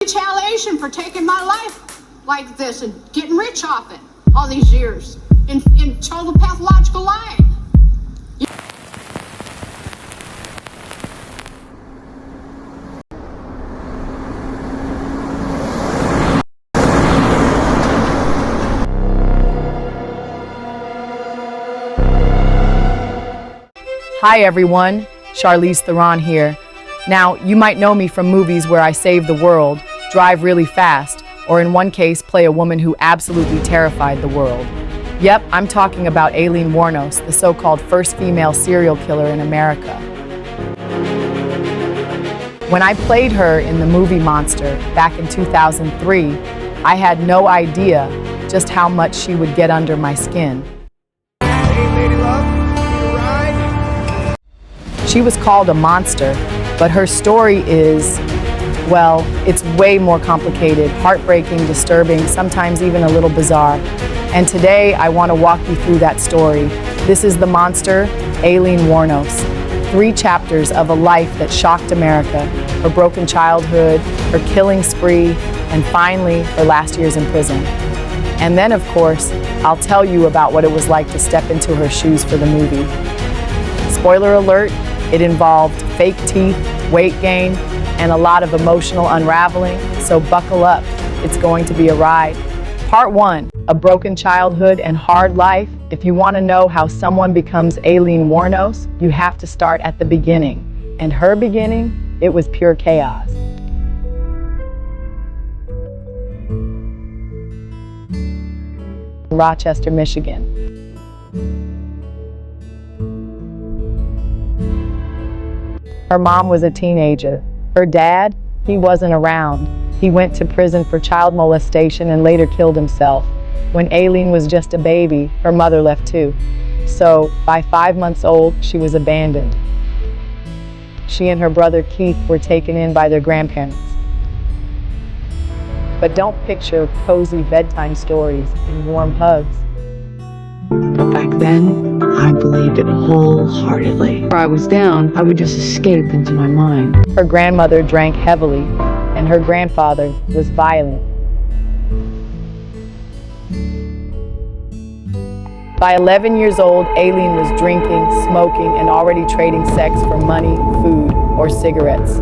Retaliation for taking my life like this and getting rich off it all these years in total pathological lying. Hi everyone, Charlize Theron here. Now, you might know me from movies where I save the world, drive really fast, or in one case play a woman who absolutely terrified the world. Yep, I'm talking about Aileen Wuornos, the so-called first female serial killer in America. When I played her in the movie Monster back in 2003, I had no idea just how much she would get under my skin. Hey, lady love, you ride? She was called a monster, but her story is, well, it's way more complicated, heartbreaking, disturbing, sometimes even a little bizarre. And today, I want to walk you through that story. This is The Monster, Aileen Wuornos. 3 chapters of a life that shocked America, her broken childhood, her killing spree, and finally, her last years in prison. And then, of course, I'll tell you about what it was like to step into her shoes for the movie. Spoiler alert, it involved fake teeth, weight gain, and a lot of emotional unraveling, so buckle up, it's going to be a ride. Part 1, a broken childhood and hard life. If you want to know how someone becomes Aileen Wuornos, you have to start at the beginning. And her beginning, it was pure chaos. Rochester, Michigan. Her mom was a teenager. Her dad, he wasn't around. He went to prison for child molestation and later killed himself. When Aileen was just a baby, her mother left too. So, by 5 months old, she was abandoned. She and her brother Keith were taken in by their grandparents. But don't picture cozy bedtime stories and warm hugs. But back then, I believed it wholeheartedly. Where I was down, I would just escape into my mind. Her grandmother drank heavily, and her grandfather was violent. By 11 years old, Aileen was drinking, smoking, and already trading sex for money, food, or cigarettes.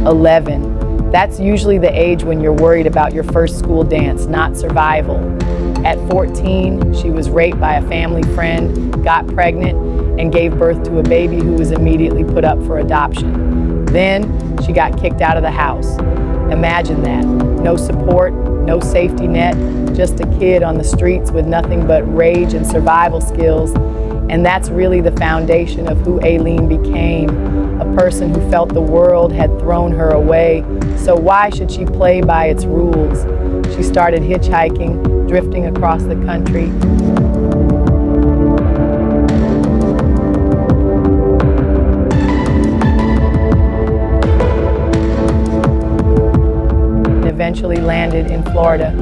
11. That's usually the age when you're worried about your first school dance, not survival. At 14, she was raped by a family friend, got pregnant, and gave birth to a baby who was immediately put up for adoption. Then, she got kicked out of the house. Imagine that. No support, no safety net, just a kid on the streets with nothing but rage and survival skills. And that's really the foundation of who Aileen became, a person who felt the world had thrown her away. So why should she play by its rules? She started hitchhiking, drifting across the country. And eventually landed in Florida.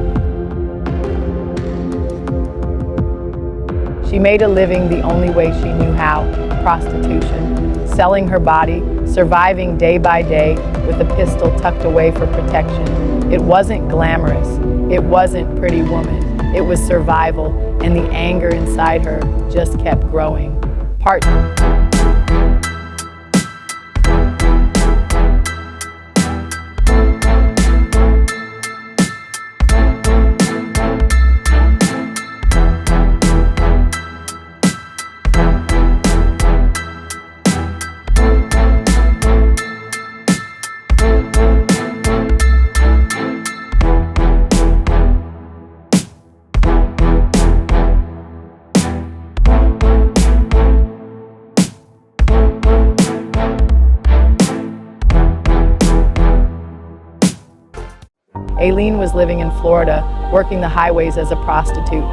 She made a living the only way she knew how, prostitution, selling her body, surviving day by day with a pistol tucked away for protection. It wasn't glamorous. It wasn't Pretty Woman. It was survival, and the anger inside her just kept growing. Part 2. Aileen was living in Florida, working the highways as a prostitute.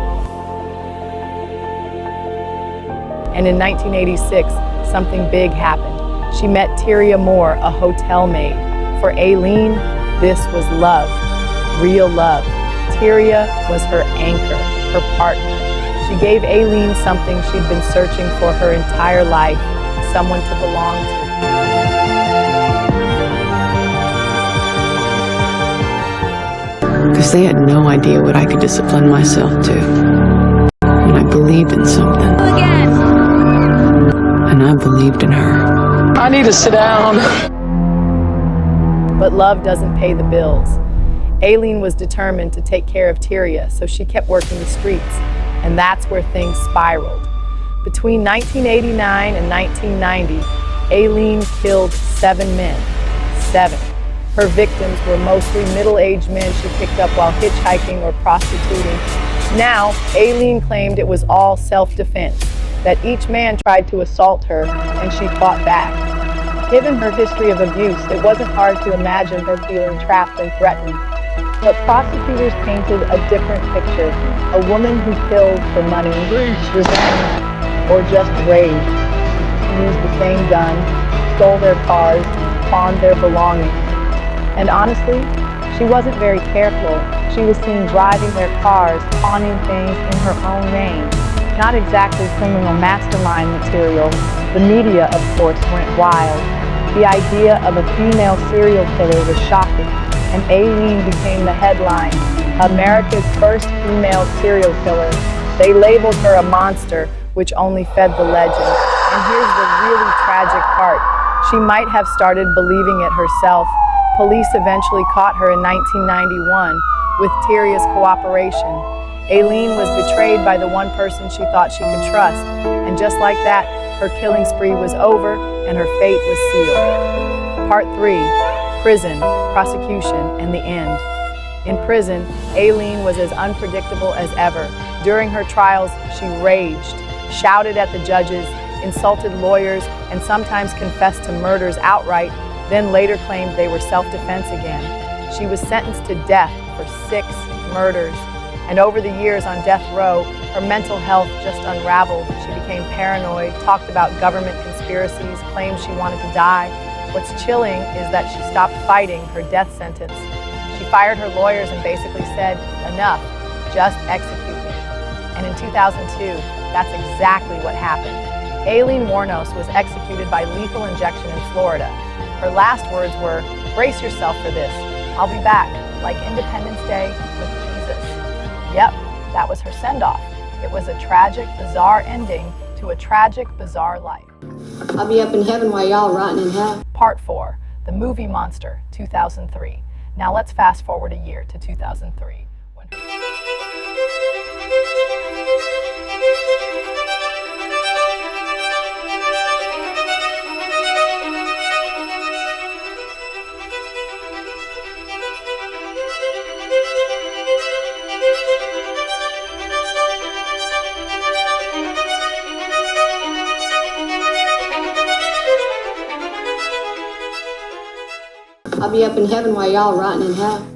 And in 1986, something big happened. She met Tyria Moore, a hotel maid. For Aileen, this was love, real love. Tyria was her anchor, her partner. She gave Aileen something she'd been searching for her entire life, someone to belong to. because they had no idea what I could discipline myself to. When I believed in something. And I believed in her. I need to sit down. But love doesn't pay the bills. Aileen was determined to take care of Tyria, so she kept working the streets, and that's where things spiraled. Between 1989 and 1990, Aileen killed 7 men. 7. Her victims were mostly middle-aged men she picked up while hitchhiking or prostituting. Now, Aileen claimed it was all self-defense, that each man tried to assault her and she fought back. Given her history of abuse, it wasn't hard to imagine her feeling trapped and threatened. But prosecutors painted a different picture. A woman who killed for money, revenge, or just rage. She used the same gun, stole their cars, pawned their belongings. And honestly, she wasn't very careful. She was seen driving their cars, pawning things in her own name. Not exactly criminal mastermind material. The media, of course, went wild. The idea of a female serial killer was shocking, and Aileen became the headline, America's first female serial killer. They labeled her a monster, which only fed the legend. And here's the really tragic part. She might have started believing it herself. Police eventually caught her in 1991 with Tyria's cooperation. Aileen was betrayed by the one person she thought she could trust, and just like that, her killing spree was over and her fate was sealed. Part 3, prison, prosecution, and the end. In prison, Aileen was as unpredictable as ever. During her trials, she raged, shouted at the judges, insulted lawyers, and sometimes confessed to murders outright, then later claimed they were self-defense again. She was sentenced to death for 6 murders. And over the years on death row, her mental health just unraveled. She became paranoid, talked about government conspiracies, claimed she wanted to die. What's chilling is that she stopped fighting her death sentence. She fired her lawyers and basically said, enough, just execute me. And in 2002, that's exactly what happened. Aileen Wuornos was executed by lethal injection in Florida. Her last words were, brace yourself for this. I'll be back, like Independence Day with Jesus. Yep, that was her send-off. It was a tragic, bizarre ending to a tragic, bizarre life. I'll be up in heaven while y'all rotting in hell. Part 4, The Movie Monster, 2003. Now let's fast forward a year to 2003. I'll be up in heaven while y'all rotting in hell.